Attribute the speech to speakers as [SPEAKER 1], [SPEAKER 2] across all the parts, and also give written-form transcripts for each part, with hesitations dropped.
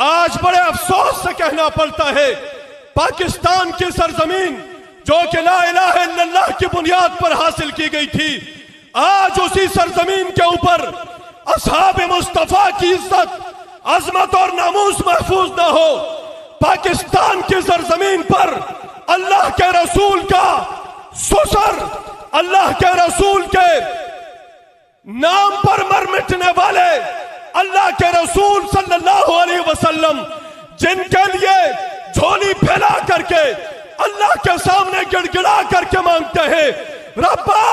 [SPEAKER 1] आज बड़े अफसोस से कहना पड़ता है, पाकिस्तान की सरजमीन जो कि ला इलाहा इल्लल्लाह की बुनियाद पर हासिल की गई थी, आज उसी सरजमीन के ऊपर असहाब मुस्तफा की इज्जत, अजमत और नामूस महफूज ना हो। पाकिस्तान की सरजमीन पर अल्लाह के रसूल का ससुर, अल्लाह के रसूल के नाम पर मर मिटने वाले अल्लाह के रसूल सल्लल्लाहु अलैहि वसल्लम, जिनके लिए झोली फैला करके अल्लाह के सामने गिड़गिड़ा करके मांगते हैं, रब्बा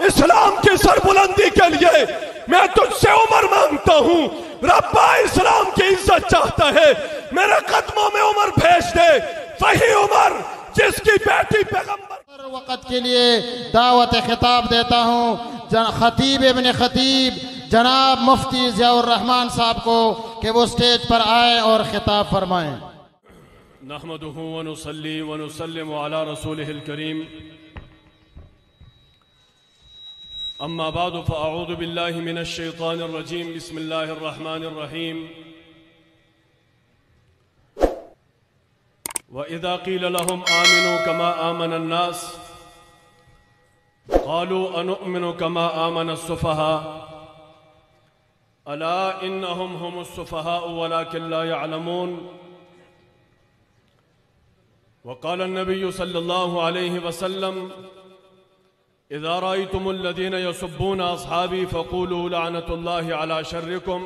[SPEAKER 1] इस्लाम की सरबुलंदी के लिए मैं तुझसे उमर मांगता हूं, रब्बा इस्लाम की इज्जत चाहता है, मेरे कदमों में उमर भेज दे, वही उमर जिसकी बेटी पैगंबर।
[SPEAKER 2] वक़्त के लिए दावत खिताब देता हूँ खतीब इब्न खतीब जनाब मुफ्ती ज़ियाउर रहमान साहब को कि वो स्टेज पर आए और खिताब फरमाएं।
[SPEAKER 1] नहमदुहु व नुसल्ली व नुसल्लिमु अला रसूलिहिल करीम, अम्मा बादु फ़अऊज़ु बिल्लाहि मिनश शैतानिर रजीम, बिस्मिल्लाहिर रहमानिर रहीम। व इज़ा क़ील लहुम आमिनू कमा आमनन नास क़ालू अनुमिनु कमा आमनस सुफ़हा अला इन्नहुम हुमुस सुफ़हा वलाकिन ला यअलमून। व क़ाल नबी सल्लल्लाहु अलैहि वसल्लम इज़ा रअयतुमुल लज़ीना यसुब्बूना अस्हाबी फ़क़ूलू लअनतुल्लाहि अला शर्रिकुम।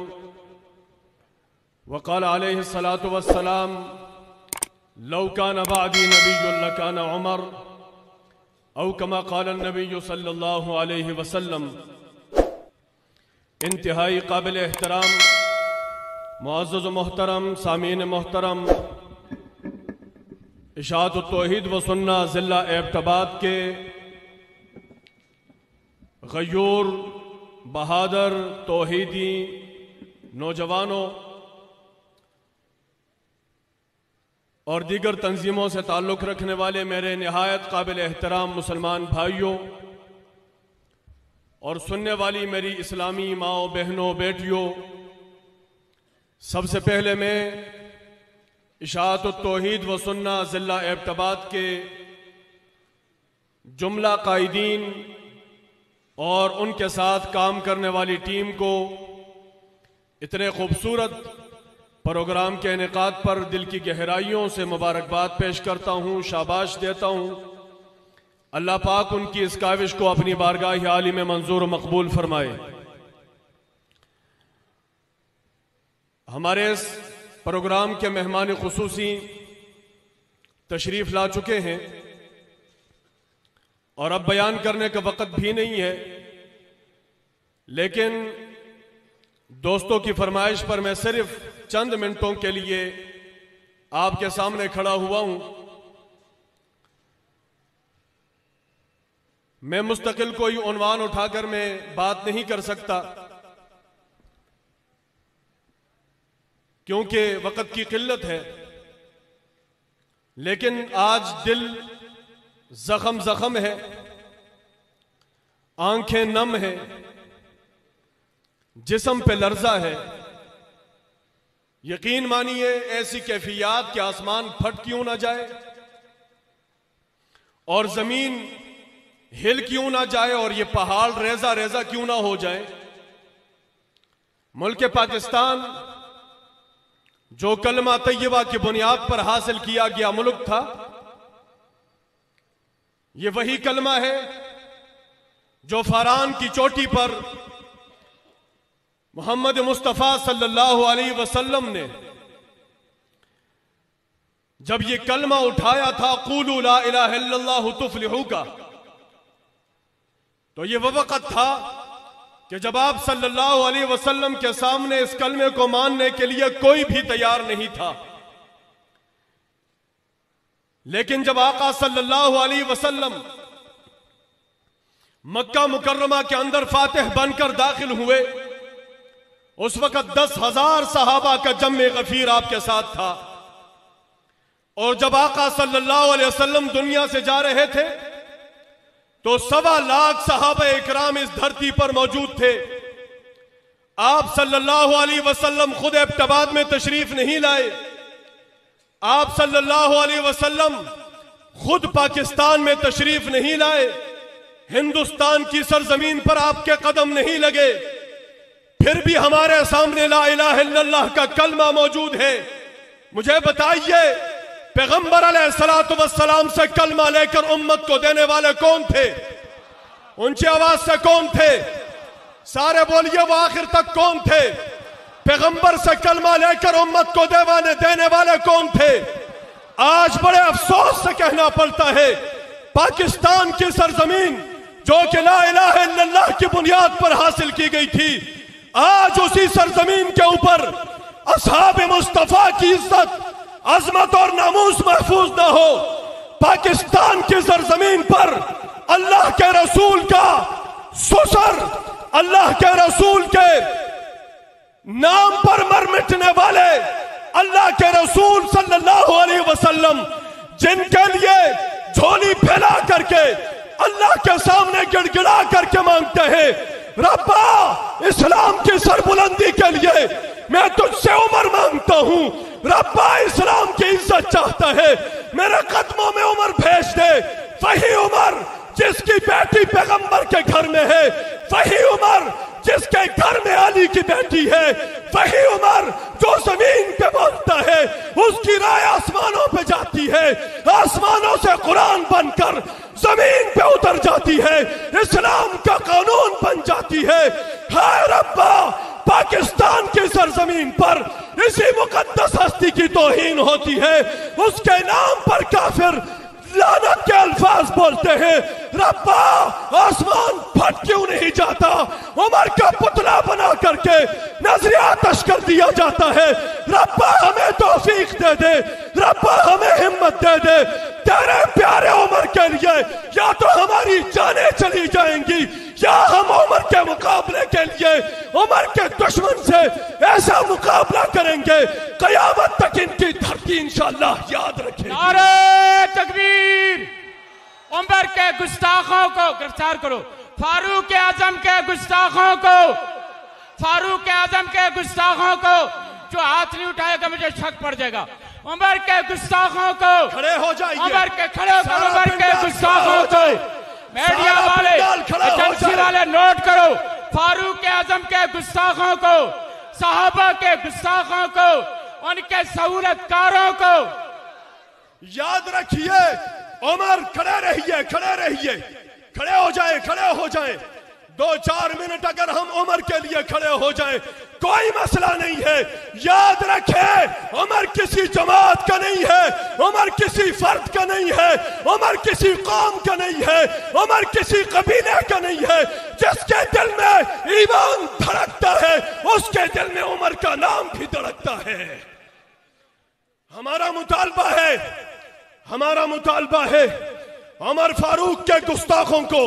[SPEAKER 1] व क़ाल अलैहि सलातु वस्सलाम लौ कान बअदी नबिय्युन लकान उमर औ कमा क़ाल नबी सल्लल्लाहु अलैहि वसल्लम। इंतहाई काबिल एहतराम मुअज़्ज़ज़ मोहतरम सामीन मोहतरम, इशाअत तौहीद व सुन्ना ज़िला एबटाबाद के गयूर बहादुर तौहीदी नौजवानों और दीगर तंजीमों से ताल्लुक़ रखने वाले मेरे निहायत काबिल एहतराम मुसलमान भाइयों और सुनने वाली मेरी इस्लामी माओ बहनों बेटियों, सबसे पहले मैं इशाअत तौहीद व सुन्ना ज़िला एबटाबाद के जुमला कायदीन और उनके साथ काम करने वाली टीम को इतने खूबसूरत प्रोग्राम के इनेकाद पर दिल की गहराइयों से मुबारकबाद पेश करता हूँ, शाबाश देता हूँ। अल्लाह पाक उनकी इस काविश को अपनी बारगाह आली में मंजूर व मकबूल फरमाए। हमारे इस प्रोग्राम के मेहमान खुसूसी तशरीफ ला चुके हैं और अब बयान करने का वक़्त भी नहीं है, लेकिन दोस्तों की फरमाइश पर मैं सिर्फ चंद मिनटों के लिए आपके सामने खड़ा हुआ हूं। मैं मुस्तकिल कोई उन्वान उठाकर मैं बात नहीं कर सकता, क्योंकि वक़्त की किल्लत है, लेकिन आज दिल जख्म जख्म है, आंखें नम है, जिस्म पे लर्जा है। यकीन मानिए ऐसी कैफियत कि आसमान फट क्यों ना जाए और जमीन हिल क्यों ना जाए और ये पहाड़ रेजा रेजा क्यों ना हो जाए। मुल्क पाकिस्तान जो कलमा तैयबा की बुनियाद पर हासिल किया गया मुल्क था, ये वही कलमा है जो फरान की चोटी पर मोहम्मद मुस्तफ़ा सल्लल्लाहु अलैहि वसल्लम ने जब ये कलमा उठाया था, क़ूलू ला इलाहा इल्लल्लाहु तुफ़्लिहू का, तो ये वह वक़्त था कि जब आप सल्लल्लाहु अलैहि वसल्लम के सामने इस कलमे को मानने के लिए कोई भी तैयार नहीं था। लेकिन जब आका सल्लल्लाहु अलैहि वसल्लम मक्का मुकर्रमा के अंदर फातिह बनकर दाखिल हुए, उस वक्त 10,000 सहाबा का जम्मे गफीर आपके साथ था। और जब आका सल्लल्लाहु अलैहि वसल्लम दुनिया से जा रहे थे तो 1.25 लाख सहाबा इकराम इस धरती पर मौजूद थे। आप सल्लल्लाहु अलैहि वसल्लम खुद एबटाबाद में तशरीफ नहीं लाए। आप सल्लल्लाहु अलैहि वसल्लम खुद पाकिस्तान में तशरीफ नहीं लाए। हिंदुस्तान की सरजमीन पर आपके कदम नहीं लगे, फिर भी हमारे सामने ला इलाहा इल्लल्लाह का कलमा मौजूद है। मुझे बताइए, पैगंबर अलैहिस्सलातु वस्सलाम से कलमा लेकर उम्मत को देने वाले कौन थे? ऊंची आवाज से कौन थे? सारे बोलिए, वो आखिर तक कौन थे? पैगंबर से कलमा लेकर उम्मत को देने वाले कौन थे? आज बड़े अफसोस से कहना पड़ता है, पाकिस्तान की सरजमीन जो कि ला इलाहा इल्लल्लाह की बुनियाद पर हासिल की गई थी, आज उसी सरजमीन के ऊपर असहाब मुस्तफा की इज्जत, अजमत और नामूस महफूज ना हो। पाकिस्तान की सरजमीन पर अल्लाह के रसूल का ससुर, अल्लाह के रसूल के नाम पर मर मिटने वाले अल्लाह के रसूल सल्लल्लाहु अलैहि वसल्लम, जिनके लिए झोली फैला करके अल्लाह के सामने गिड़गिड़ा करके मांगते हैं, रब्बा इस्लाम की सरबुलंदी के लिए मैं तुझसे उम्र मांगता हूं। रब्बा इस्लाम की इज्जत चाहता है, मेरे कदमों में उम्र भेज दे। वही उम्र जिसकी बेटी पैगंबर के घर में है, वही उम्र जिसके घर में अली की बेटी है, वही उम्र जो जमीन पे बोलता है, उसकी राय आसमानों पे जाती है, आसमानों से कुरान बनकर जमीन पे उतर जाती है, इस्लाम का कानून बन जाती है। हाय रब्बा, पाकिस्तान की सरजमीन पर इसी मुकद्दस हस्ती की तौहीन होती है, उसके नाम पर काफिर लानत के अल्फाज बोलते हैं। रब्बा आसमान फट क्यों नहीं जाता? उमर का पुतला बना करके नजरिया तश कर दिया जाता है। रब्बा हमें तौफीक दे दे, रब्बा हमें हिम्मत दे दे। तेरे प्यारे उमर के लिए या तो हमारी जानें चली जाएंगी या हम उमर के मुकाबले के लिए उमर के दुश्मन से ऐसा मुकाबला करेंगे, कयामत तक इनकी धरती इंशाअल्लाह याद रखेगी।
[SPEAKER 3] नारे तकबीर। उमर के गुस्ताखों को गिरफ्तार करो, फारूक आजम के गुस्ताखों को, फारूक आजम के गुस्ताखों को, जो हाथ नहीं उठाएगा मुझे शक पड़ जाएगा। उमर के गुस्ताखों को
[SPEAKER 1] खड़े हो जाइए,
[SPEAKER 3] उमर के खड़े होकर उमर के गुस्ताखों को, मीडिया वाले, एजेंसी वाले नोट करो, फारूक आजम के गुस्ताखों को, सहाबा के गुस्ताखों को, उनके सहूलतकारों को
[SPEAKER 1] याद रखिए। उमर खड़े रहिए, खड़े रहिए, खड़े हो जाए, खड़े हो जाए। 2-4 मिनट अगर हम उमर के लिए खड़े हो जाएं, कोई मसला नहीं है। याद रखें, उमर किसी जमात का नहीं है, उमर किसी फर्द का नहीं है, उमर किसी कौम का नहीं है, उमर किसी कबीले का नहीं है। जिसके दिल में ईमान धड़कता है, उसके दिल में उमर का नाम भी धड़कता है। हमारा मुतालबा है, हमारा मुतालबा है, उमर फारूक के गुस्ताखों को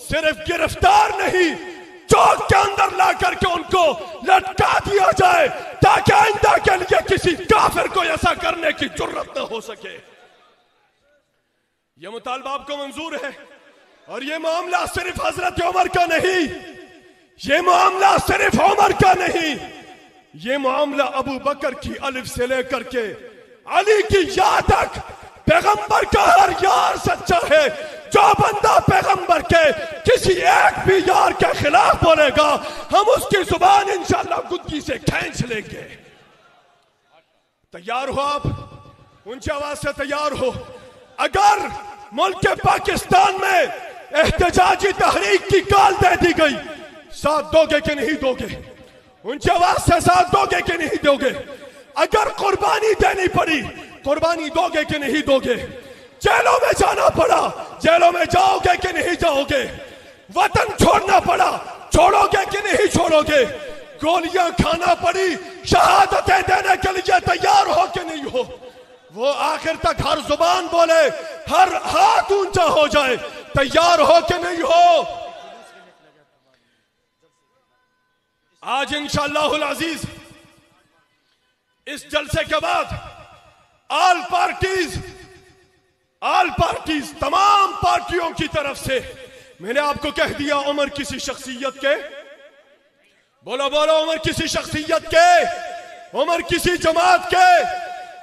[SPEAKER 1] सिर्फ गिरफ्तार नहीं, चौक के अंदर ला करके उनको लटका दिया जाए, ताकि आइंदा के लिए किसी काफिर को ऐसा करने की जुर्रत न हो सके। यह मुतालबा आपको मंजूर है? और यह मामला सिर्फ हजरत उमर का नहीं, यह मामला सिर्फ उमर का नहीं, यह मामला अबू बकर की अलिफ से लेकर के अली की या तक पैगंबर का हर यार सच्चा है। जो बंदा पैगंबर के किसी एक भी यार के खिलाफ बोलेगा, हम उसकी जुबान इंशाअल्लाह गुद्दी से खींच लेंगे। तैयार हो आप? ऊंची आवाज से तैयार हो। अगर मुल्क पाकिस्तान में एहतजाजी तहरीक की कॉल दे दी गई, साथ दोगे कि नहीं दोगे? ऊंची आवाज से साथ दोगे कि नहीं दोगे? अगर कुर्बानी देनी पड़ी, कुर्बानी दोगे कि नहीं दोगे? जेलों में जाना पड़ा, जेलों में जाओगे कि नहीं जाओगे? वतन छोड़ना पड़ा, छोड़ोगे कि नहीं छोड़ोगे? गोलियां खाना पड़ी, शहादतें देने के लिए तैयार हो कि नहीं हो? वो आखिर तक हर जुबान बोले, हर हाथ ऊंचा हो जाए, तैयार हो कि नहीं हो? आज इंशाअल्लाहुल अजीज इस जलसे के बाद ऑल पार्टीज तमाम पार्टियों की तरफ से मैंने आपको कह दिया, उमर किसी शख्सियत के बोलो बोलो, उम्र किसी शख्सियत के, उम्र किसी जमात के,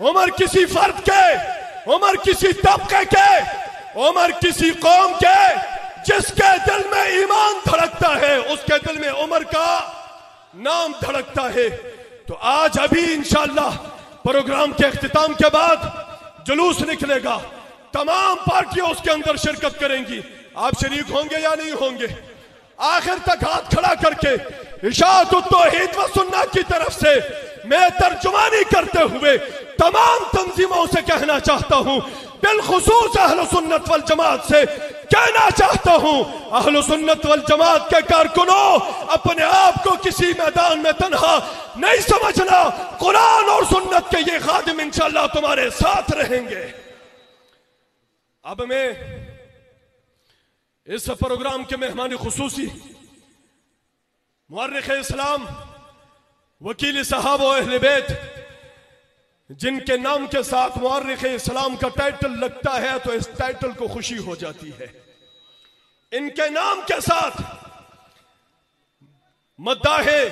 [SPEAKER 1] उम्र किसी फर्द के, उम्र किसी तबके के, उम्र किसी कौम के, जिसके दिल में ईमान धड़कता है उसके दिल में उम्र का नाम धड़कता है। तो आज अभी इंशाअल्लाह प्रोग्राम के इख्तिताम के बाद जुलूस निकलेगा, तमाम पार्टियां उसके अंदर शिरकत करेंगी। आप शरीक होंगे या नहीं होंगे? आखिर तक हाथ खड़ा करके इशाअतुत तौहीद व सुन्नत की तरफ से मैं तर्जुमानी करते हुए तमाम तंजीमों से कहना चाहता हूं, बिलखुसूस अहले सुन्नत वल जमात से कहना चाहता हूं, अहले सुन्नत वल जमात के कारकुनों, अपने आप को किसी मैदान में तन्हा नहीं समझना। कुरान और सुन्नत के ये खादिम इंशाअल्लाह तुम्हारे साथ रहेंगे। अब मैं इस प्रोग्राम के मेहमान खुसूसी मुअर्रिख इस्लाम, वकील साहब और अहले बैत, जिनके नाम के साथ मुअर्रिख इस्लाम का टाइटल लगता है तो इस टाइटल को खुशी हो जाती है। इनके नाम के साथ मद्दाहे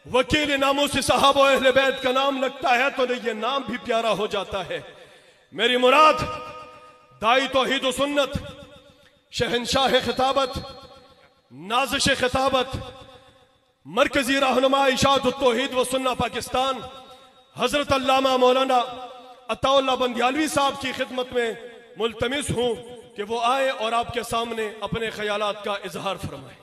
[SPEAKER 1] वकील नामूसी साहब और अहले बैत का नाम लगता है तो ये नाम भी प्यारा हो जाता है। मेरी मुराद दाई तौहीद व सुन्नत, शहनशाह खिताबत, नाज़िश खिताबत, मरकजी रहनुमा इशाअतुत तौहीद व सुन्नत पाकिस्तान हजरत अल्लामा मौलाना अताउल्लाह बंदियालवी साहब की खिदमत में मुल्तमिस हूं कि वो आए और आपके सामने अपने ख्यालात का इजहार फरमाए।